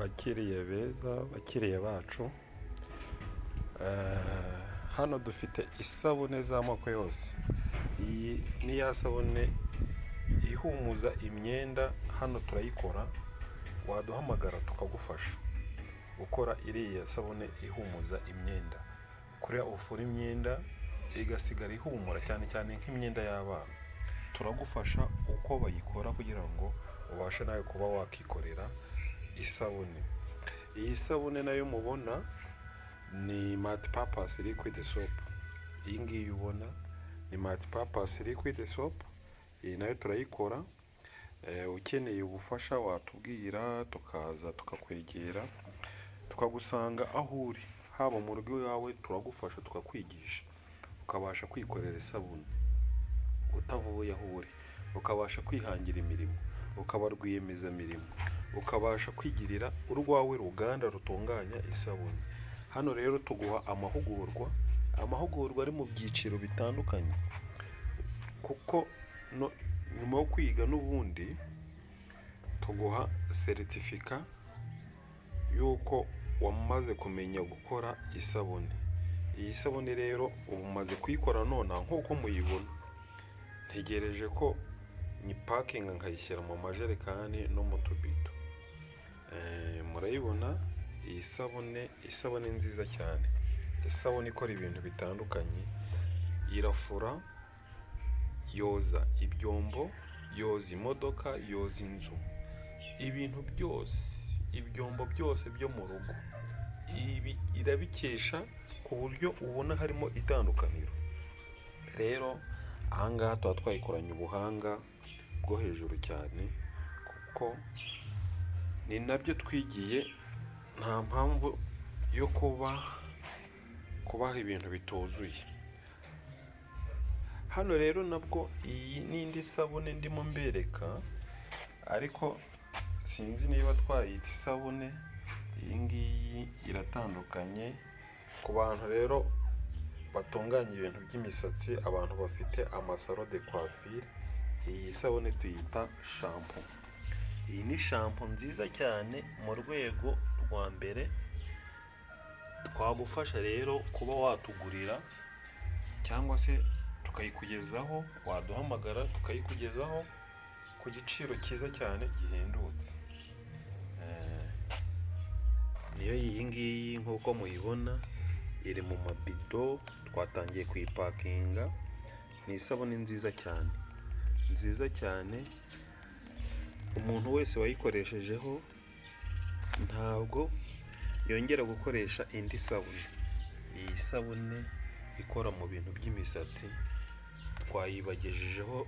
bakiriye beza, bakiriye bacu, hano dufite isabune z'amoko yose. Iyi ni ya sabune ihumuza imyenda, hano turayikora, waduhamagara tukagufasha gukora iriya sabune ihumuza imyenda, kuriya ufura imyenda igasigara ihumura, cyane cyane nk'imyenda y'abana. Turagufasha uko bayikora kugira ngo ubashe nawe kuba wakikorera isabune. Iyi sabune nayo mubona ni multipurpose liquid soap. Iyi ngiyi ubona ni multipurpose liquid soap. Iyi nayo turayikora. Ukeneye ubufasha watubwira, tukaza tukakwegera, tukagusanga aho uri, haba mu rugo iwawe turagufasha, tukakwigisha ukabasha kwikorera isabune utavuye aho uri, ukabasha kwihangira imirimo, ukaba rwiyemezamirimo, ukabasha kwigirira urwawe ruganda rutunganya isabune. Hano rero tuguha amahugurwa ari mu byiciro bitandukanye, kuko nyuma yo kwiga n'ubundi tuguha seritifika y'uko wamaze kumenya gukora isabune. Iyi sabune rero ubu umaze kuyikora none nk'uko muyibona. Ntegereje ko nyipakinga nkayishyira mu majerekani no mu tubido. Murayibona iyi isabune nziza cyane, isabune ikora ibintu bitandukanye. Irafura, yoza ibyombo, yoza imodoka, yoza inzu, ibintu byose, ibyombo byose byo mu rugo. Irabikesha ku buryo ubona harimo itandukaniro. Rero ahangaha tuba twayikoranye ubuhanga bwo hejuru cyane, kuko ni nabyo twigiye. Nta mpamvu yo kubaha ibintu bituzuye. Hano rero nabwo iyi n'indi sabune ndimo mbereka, ariko sinzi niba twayita isabune. Iyi ngiyi iratandukanye ku bantu rero batunganya ibintu by'imisatsi, abantu bafite amasaro de coiffure. Iyi sabune tuyita shampoo. Iyi ni shampoo nziza cyane mu rwego rwa mbere. Twagufasha rero kuba watugurira, cyangwa se tukayikugezaho, waduhamagara tukayikugezaho ku giciro cyiza cyane gihendutse. Niyo iyi ngiyi nk'uko muyibona, iri mu mabido, twatangiye kuyipakinga. Ni isabune nziza cyane, umuntu wese wayikoreshejeho ntabwo yongera gukoresha indi sabune. Iyi sabune ikora mu bintu by'imisatsi twayibagejejeho